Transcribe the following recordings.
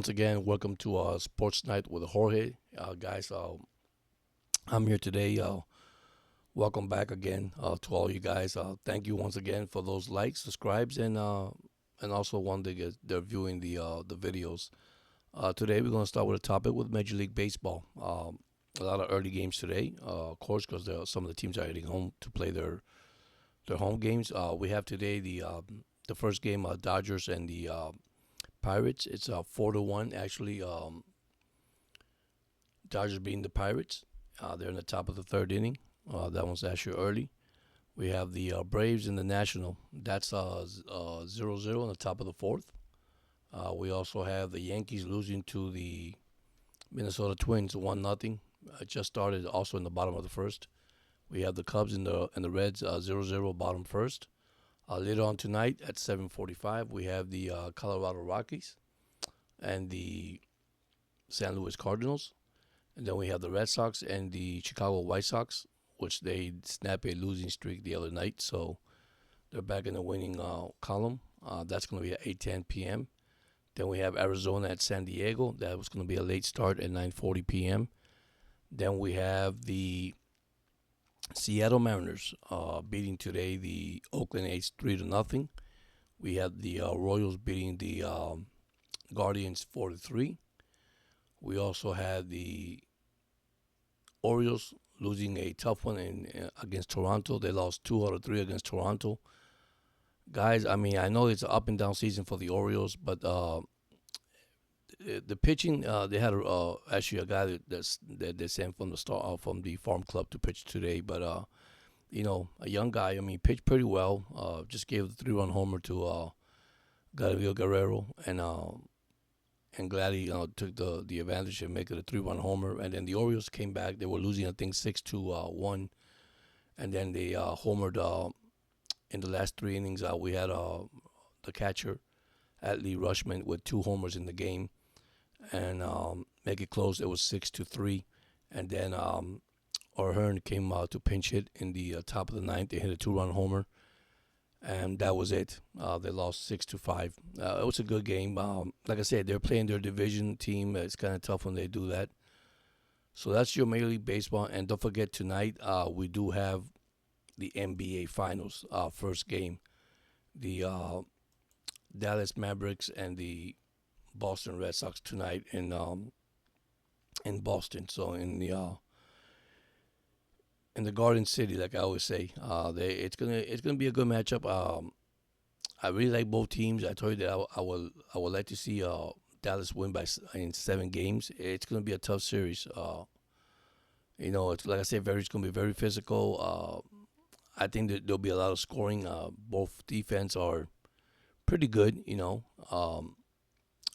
once again, welcome to Sports Night with Jorge. Guys, I'm here today. Welcome back again to all you guys. Thank you once again for those likes, subscribes, and also one that they're viewing the videos. Today we're going to start with a topic with Major League Baseball. A lot of early games today, of course, because some of the teams are heading home to play their home games. We have today the first game, Dodgers and the Pirates. It's 4-1 actually. Dodgers beating the Pirates. They're in the top of the third inning. That one's actually early. We have the Braves and the National. That's 0-0 in the top of the fourth. We also have the Yankees losing to the Minnesota Twins 1-0. It just started also in the bottom of the first. We have the Cubs and the Reds 0-0 bottom first. Later on tonight at 7:45, we have the Colorado Rockies and the San Luis Cardinals. And then we have the Red Sox and the Chicago White Sox, which they snapped a losing streak the other night. So they're back in the winning column. That's going to be at 8:10 p.m. Then we have Arizona at San Diego. That was going to be a late start at 9:40 p.m. Then we have the Seattle Mariners beating today the Oakland A's 3-0. We have the Royals beating the Guardians 4-3. We also had the Orioles losing a tough one against Toronto. They lost 2 out of 3 against Toronto. Guys, I mean, I know it's an up and down season for the Orioles, but the pitching, they had actually a guy that they sent from the from the farm club to pitch today, but a young guy. I mean, pitched pretty well. Just gave the 3-run homer to Gabriel Guerrero, and glad he took the advantage and make it a 3-run homer. And then the Orioles came back. They were losing, I think, 6-1, and then they homered in the last 3 innings. We had the catcher, Adley Rushman, with 2 homers in the game, and make it close. It was 6-3, and then O'Hearn came out to pinch hit in the top of the ninth. They hit a 2-run homer, and that was it. They lost 6-5. It was a good game. Like I said, they're playing their division team. It's kind of tough when they do that. So that's your Major League Baseball, and don't forget tonight we do have the NBA Finals first game. The Dallas Mavericks and the Boston Red Sox tonight in Boston. So in the Garden City, like I always say, it's gonna be a good matchup. I really like both teams. I told you that I would like to see Dallas win in 7 games. It's gonna be a tough series. It's like I said, it's gonna be very physical. I think that there'll be a lot of scoring. Both defense are pretty good,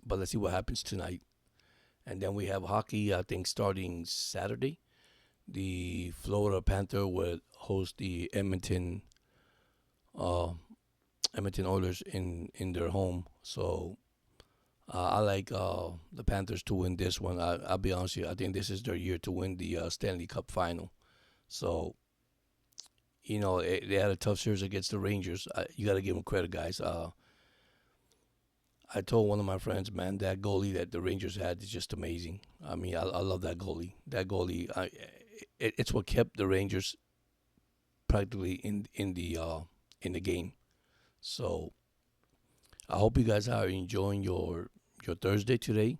but let's see what happens tonight. And then we have hockey, I think, starting Saturday. The Florida Panther will host the Edmonton Oilers in their home. So I like the Panthers to win this one. I'll be honest with you. I think this is their year to win the Stanley Cup final. So, they had a tough series against the Rangers. You got to give them credit, guys. I told one of my friends, man, that goalie that the Rangers had is just amazing. I mean, I love that goalie. That goalie, it's what kept the Rangers practically in the game. So I hope you guys are enjoying your Thursday today.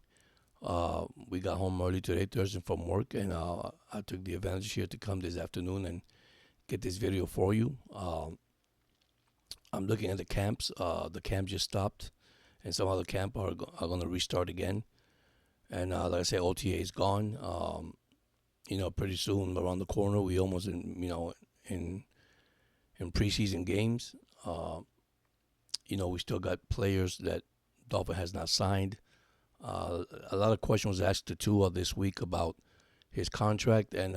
We got home early today, Thursday from work, and I took the advantage here to come this afternoon and get this video for you. I'm looking at the camps. The camp just stopped, and some other camp are going to restart again. And like I said, OTA is gone. Pretty soon around the corner, we almost in preseason games. We still got players that Dolphin has not signed. A lot of questions was asked to Tua this week about his contract, and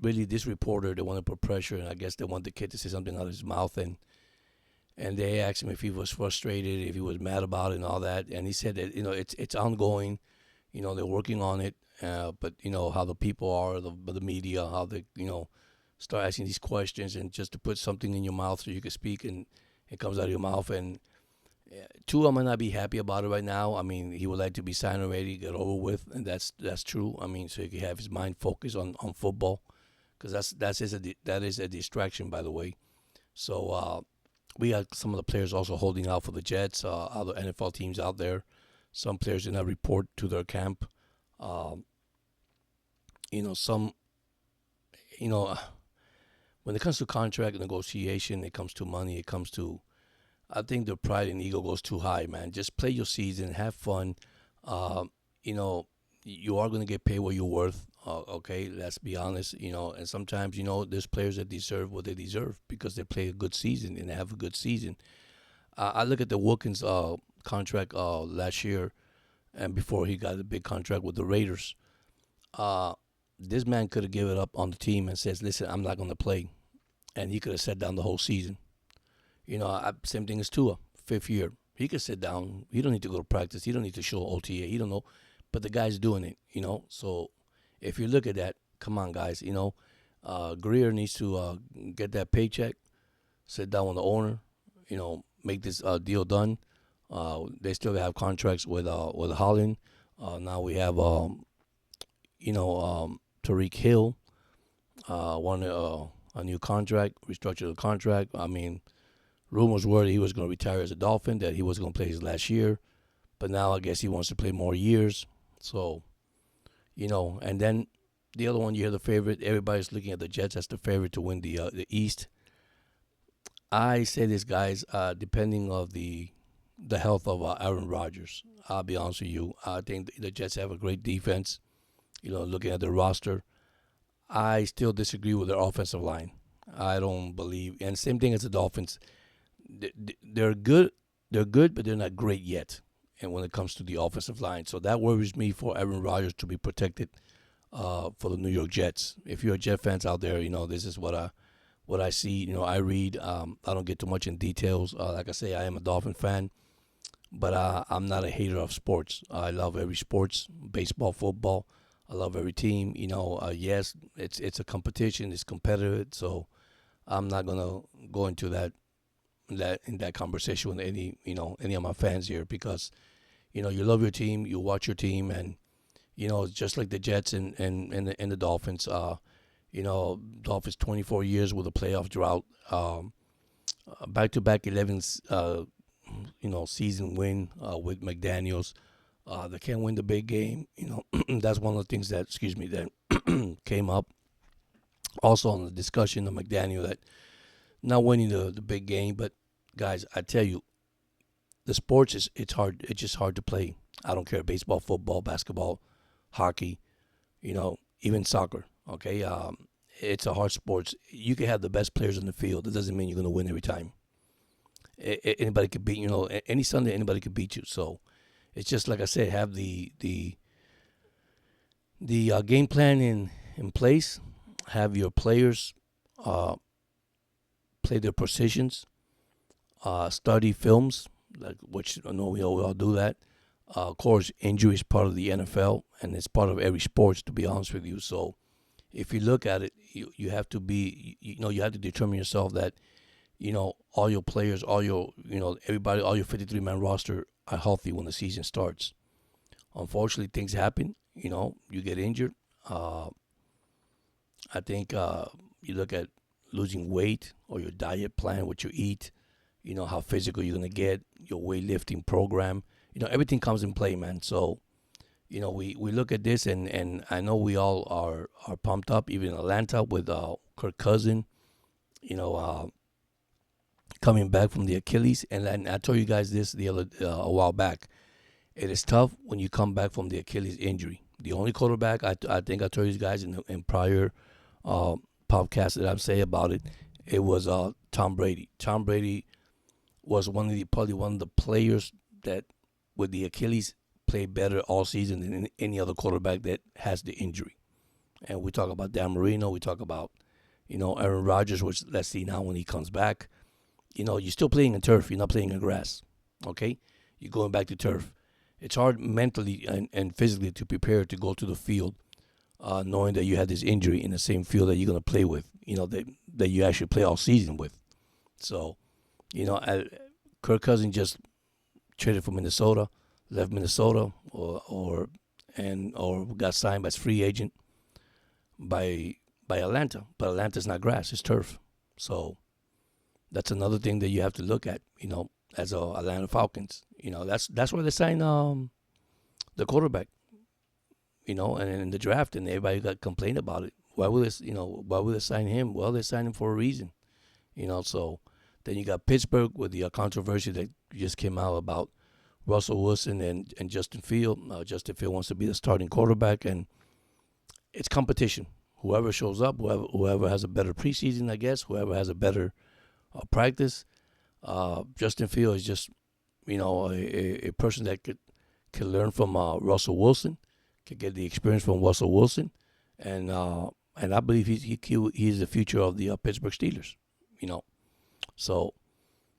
really this reporter, they want to put pressure, and I guess they want the kid to say something out of his mouth, and they asked him if he was frustrated, if he was mad about it, and all that, and he said that it's ongoing. They're working on it, but how the people are, the media, how they start asking these questions, and just to put something in your mouth so you can speak, and it comes out of your mouth, and Yeah, Tua might not be happy about it right now. I mean, he would like to be signed already, get over with, and that's true. I mean, so he can have his mind focused on football, because that is a distraction, by the way. So we got some of the players also holding out for the Jets. Other NFL teams out there, some players did not report to their camp. Um, some you know when it comes to contract negotiation, it comes to money, it comes to, I think the pride and ego goes too high, man. Just play your season, have fun. Um, you know, you are going to get paid what you're worth. Okay, let's be honest. And sometimes there's players that deserve what they deserve because they play a good season and they have a good season. I look at the Wilkins contract last year, and before he got a big contract with the Raiders. Uh, this man could have given up on the team and says, "Listen, I'm not going to play," and he could have sat down the whole season. Same thing as Tua, fifth year. He could sit down. He don't need to go to practice. He don't need to show OTA. He don't know, but the guy's doing it. So if you look at that, come on, guys. Greer needs to get that paycheck, sit down with the owner, make this deal done. They still have contracts with Holland. Now we have Tariq Hill, won a new contract, restructured the contract. I mean, rumors were that he was going to retire as a Dolphin, that he was going to play his last year, but now I guess he wants to play more years. So, and then the other one, you hear the favorite. Everybody's looking at the Jets as the favorite to win the East. I say this, guys, depending of the health of Aaron Rodgers. I'll be honest with you. I think the Jets have a great defense. Looking at their roster, I still disagree with their offensive line. I don't believe, and same thing as the Dolphins. They're good. They're good, but they're not great yet. And when it comes to the offensive line, so that worries me for Aaron Rodgers to be protected for the New York Jets. If you're a Jet fans out there, this is what I see. I read. I don't get too much in details. Like I say, I am a Dolphin fan, but I'm not a hater of sports. I love every sports, baseball, football. I love every team. Yes, it's a competition. It's competitive. So I'm not gonna go into that conversation with any of my fans here, because you love your team, you watch your team, and just like the Jets and the Dolphins. Dolphins 24 years with a playoff drought, back-to-back 11 season win with McDaniels. They can't win the big game. That's one of the things that came up also on the discussion of McDaniel, that not winning the big game. But guys, I tell you, the sports it's hard. It's just hard to play. I don't care, baseball, football, basketball, hockey, even soccer. Okay, it's a hard sport. You can have the best players in the field. It doesn't mean you're going to win every time. Anybody could beat any Sunday. Anybody could beat you. So it's just like I said, have the game plan in place. Have your players play their positions. Study films, which I know we all do that. Of course, injury is part of the NFL, and it's part of every sports, to be honest with you. So if you look at it, you have to be, you have to determine yourself that, all your players, all your, everybody, all your 53-man roster are healthy when the season starts. Unfortunately, things happen. You get injured. I think you look at losing weight or your diet plan, what you eat, how physical you're going to get, your weightlifting program. Everything comes in play, man. So, we look at this, and I know we all are pumped up, even in Atlanta with Kirk Cousins, coming back from the Achilles. And I told you guys this a while back. It is tough when you come back from the Achilles injury. The only quarterback, I think I told you guys in prior podcasts that I've said about it, it was Tom Brady. Tom Brady was probably one of the players that with the Achilles played better all season than any other quarterback that has the injury. And we talk about Dan Marino, we talk about Aaron Rodgers, which let's see now when he comes back. You're still playing in turf. You're not playing in grass. Okay, you're going back to turf. It's hard mentally and physically to prepare to go to the field, knowing that you had this injury in the same field that you're going to play with. That you actually play all season with. So, Kirk Cousins just traded from Minnesota, left Minnesota, or got signed as free agent by Atlanta. But Atlanta's not grass; it's turf. So that's another thing that you have to look at. As Atlanta Falcons, that's where they signed the quarterback. And in the draft, and everybody got complained about it. Why would they sign him? Well, they signed him for a reason. So then you got Pittsburgh with the controversy that just came out about Russell Wilson and Justin Field. Justin Field wants to be the starting quarterback, and it's competition. Whoever shows up, whoever has a better preseason, I guess, whoever has a better practice. Justin Field is just, a person that could learn from Russell Wilson, could get the experience from Russell Wilson, and I believe he's the future of the Pittsburgh Steelers. So.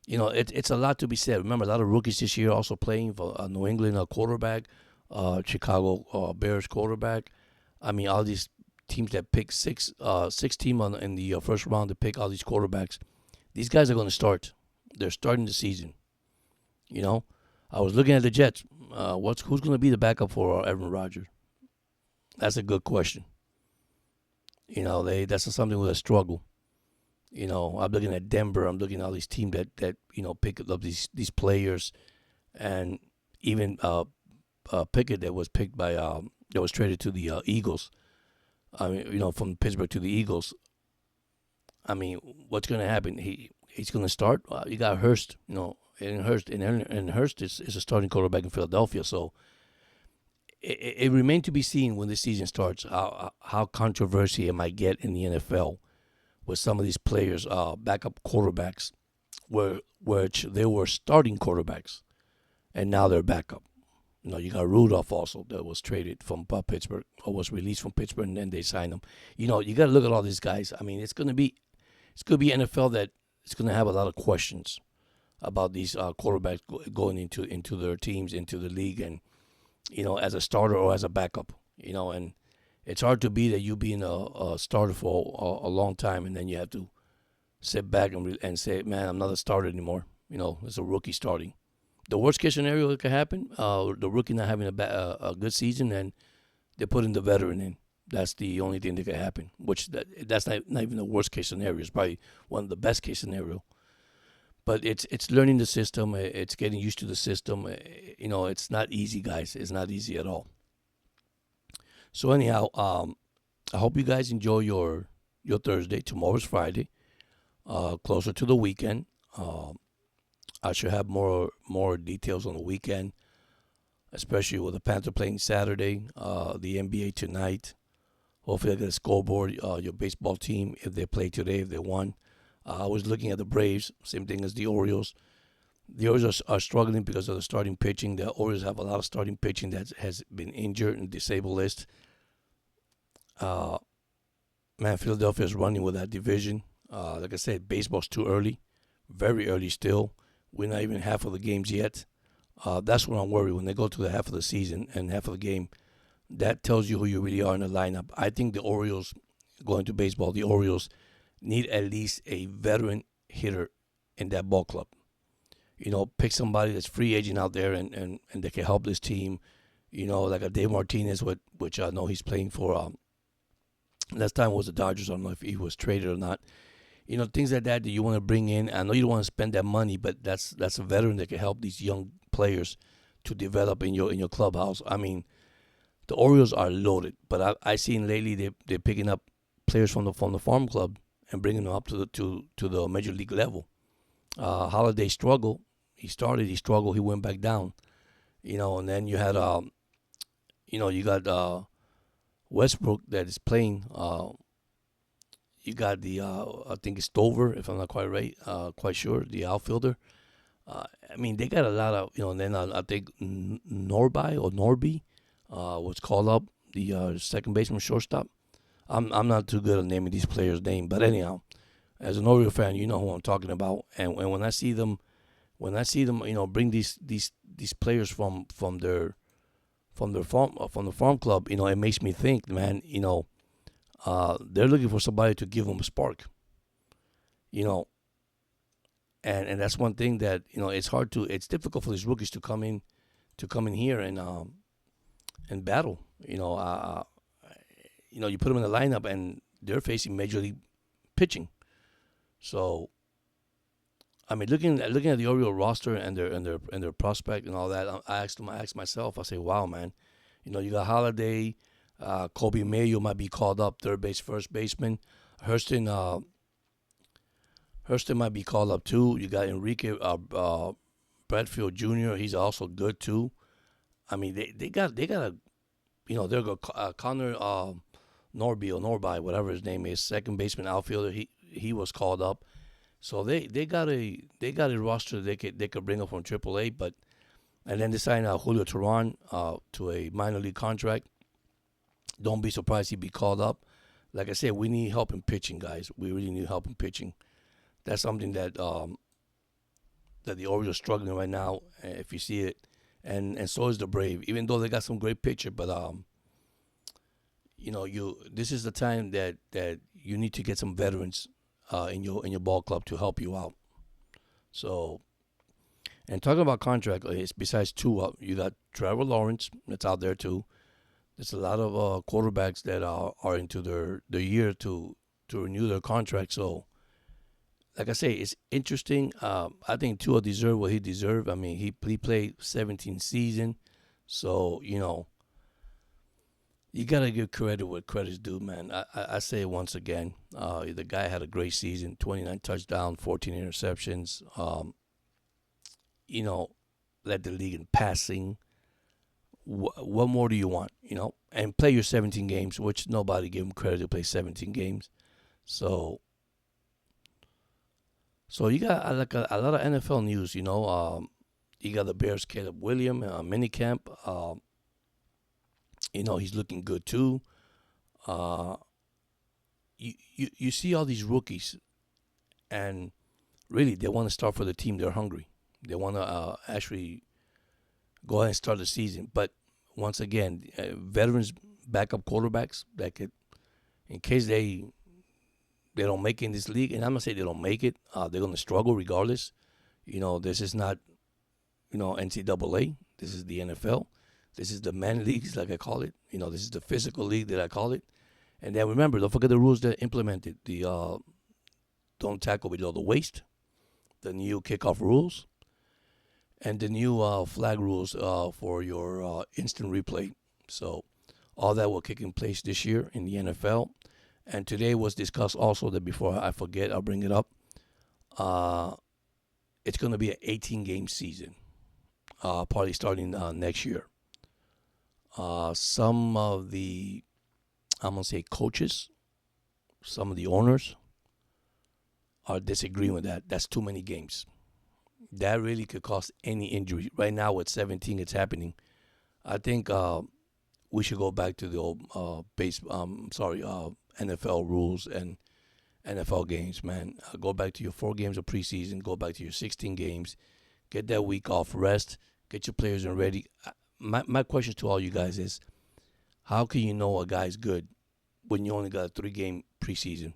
It's a lot to be said. Remember, a lot of rookies this year also playing for New England quarterback, Chicago Bears quarterback. I mean, all these teams that pick six team in the first round to pick all these quarterbacks. These guys are going to start. They're starting the season. I was looking at the Jets. Who's going to be the backup for Aaron Rodgers? That's a good question. That's something with a struggle. I'm looking at Denver. I'm looking at all these teams that pick up these players, and even Pickett that was picked by that was traded to the Eagles. I mean, from Pittsburgh to the Eagles. I mean, what's going to happen? He's going to start. You got Hurst. And Hurst is a starting quarterback in Philadelphia. So it remains to be seen when the season starts how controversy it might get in the NFL. With some of these players, backup quarterbacks, which they were starting quarterbacks, and now they're backup. You got Rudolph also that was traded from Pittsburgh, or was released from Pittsburgh, and then they signed him. You got to look at all these guys. I mean, it's gonna be NFL that it's gonna have a lot of questions about these quarterbacks going into their teams, into the league, and as a starter or as a backup. And it's hard to be that you being a starter for a long time, and then you have to sit back and say, man, I'm not a starter anymore. It's a rookie starting. The worst case scenario that could happen, the rookie not having a good season, and they're putting the veteran in. That's the only thing that could happen, which that's not even the worst case scenario. It's probably one of the best case scenario. But it's learning the system. It's getting used to the system. It's not easy, guys. It's not easy at all. So anyhow, I hope you guys enjoy your Thursday. Tomorrow's Friday, closer to the weekend. I should have more details on the weekend, especially with the Panther playing Saturday, the NBA tonight. Hopefully I get a scoreboard, your baseball team, if they play today, if they won. I was looking at the Braves, same thing as the Orioles. The Orioles are struggling because of the starting pitching. The Orioles have a lot of starting pitching that has been injured and disabled list. Philadelphia is running with that division. Like I said, baseball's too early, very early still. We're not even half of the games yet. That's when I'm worried. When they go to the half of the season and half of the game, that tells you who you really are in the lineup. I think the Orioles, going to baseball, the Orioles need at least a veteran hitter in that ball club. Pick somebody that's free agent out there and they can help this team. Like a Dave Martinez, which I know he's playing for. Last time was the Dodgers. I don't know if he was traded or not. Things like that you want to bring in. I know you don't want to spend that money, but that's a veteran that can help these young players to develop in your clubhouse. I mean, the Orioles are loaded, but I seen lately they're picking up players from the farm club and bringing them up to the major league level. Holiday struggled. He struggled. He went back down. And then you had you got Westbrook that is playing. You got the I think it's Stover, if I'm not quite sure, the outfielder. They got a lot of and then I think Norby was called up, the second baseman, shortstop. I'm not too good at naming these players' name, but anyhow, as an Oriole fan, you know who I'm talking about. And when I see them, bring these players from the farm club, it makes me think, man, they're looking for somebody to give them a spark. and that's one thing that it's difficult for these rookies to come in here and battle. You put them in the lineup and they're facing major league pitching. So I mean, looking at the Oriole roster and their prospect and all that, I asked myself, I say, wow, man, you got Holiday, Kobe Mayo might be called up, third base, first baseman, Hurston might be called up too. You got Enrique Bradfield Jr. He's also good too. I mean, they got a they're good. Connor Norby, whatever his name is, second baseman, outfielder. He was called up. So they got a roster they could bring up from AAA, and then they signed Julio Teheran to a minor league contract. Don't be surprised he'd be called up. Like I said, we need help in pitching, guys. We really need help in pitching. That's something that the Orioles are struggling right now, if you see it, and so is the Brave. Even though they got some great pitcher, but this is the time that you need to get some veterans in your ball club to help you out. So, and talking about contract, it's besides two, you got Trevor Lawrence that's out there too. There's a lot of quarterbacks that are into their year to renew their contract. So, like I say, it's interesting. I think Tua deserved what he deserved. I mean, he played 17 season, so you gotta give credit where credit's due, man. I say it once again. The guy had a great season, 29 touchdowns, 14 interceptions. Led the league in passing. What more do you want? And play your 17 games, which nobody gave him credit to play 17 games. So you got like a lot of NFL news. You got the Bears' Caleb Williams minicamp. He's looking good too. You see all these rookies, and really they want to start for the team. They're hungry. They want to actually go ahead and start the season. But once again, veterans, backup quarterbacks that could, in case they don't make it in this league, and I'm gonna say they don't make it, they're gonna struggle regardless. This is not, NCAA. This is the NFL. This is the man leagues, like I call it. This is the physical league that I call it. And then remember, don't forget the rules that implemented. The don't tackle below the waist, the new kickoff rules, and the new flag rules for your instant replay. So all that will kick in place this year in the NFL. And today was discussed also that before I forget, I'll bring it up. It's going to be an 18-game season, probably starting next year. Some of the, I'm going to say coaches, some of the owners are disagreeing with that. That's too many games. That really could cause any injury. Right now with 17, it's happening. I think we should go back to the old NFL rules and NFL games, man. Go back to your 4 games of preseason. Go back to your 16 games. Get that week off, rest. Get your players in ready. My question to all you guys is, how can you know a guy's good when you only got a 3-game preseason?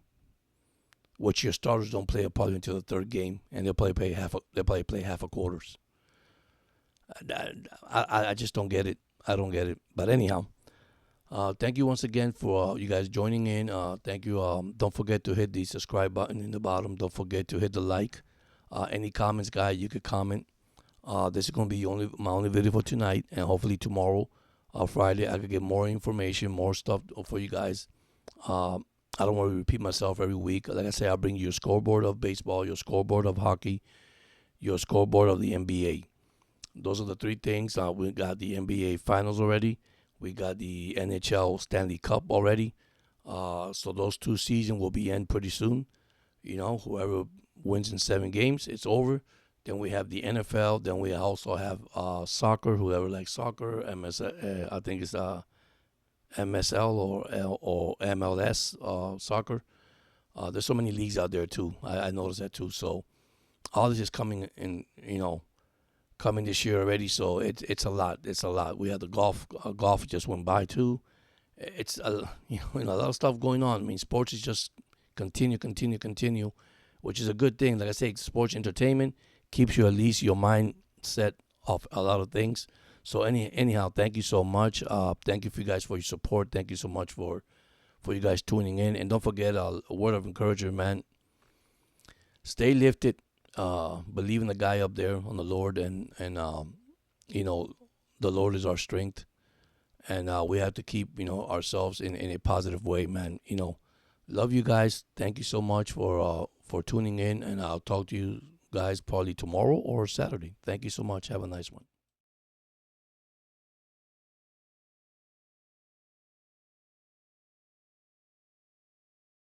Which your starters don't play probably until the 3rd game, and they'll probably play half a quarters. I just don't get it. I don't get it. But anyhow, thank you once again for you guys joining in. Thank you. Don't forget to hit the subscribe button in the bottom. Don't forget to hit the like. Any comments, guys, you could comment. This is going to be my only video for tonight, and hopefully tomorrow, Friday, I could get more information, more stuff for you guys. I don't want to repeat myself every week. Like I say, I'll bring you your scoreboard of baseball, your scoreboard of hockey, your scoreboard of the NBA. Those are the 3 things. We got the NBA Finals already. We got the NHL Stanley Cup already. So those 2 seasons will be end pretty soon. Whoever wins in 7 games, it's over. Then we have the NFL. Then we also have soccer. Whoever likes soccer, I think it's MSL or MLS soccer. There's so many leagues out there too. I noticed that too. So all this is coming in, coming this year already. So it's a lot. It's a lot. We had the golf. Golf just went by too. It's a lot of stuff going on. I mean, sports is just continue. which is a good thing. Like I say, sports entertainment keeps you at least your mind set off a lot of things. So anyhow, thank you so much. Thank you for you guys for your support. Thank you so much for you guys tuning in. And don't forget a word of encouragement, man. Stay lifted. Believe in the guy up there on the Lord, and you know, the Lord is our strength, and we have to keep ourselves in a positive way, man. Love you guys. Thank you so much for tuning in, and I'll talk to you guys probably tomorrow or Saturday. Thank you so much. Have a nice one.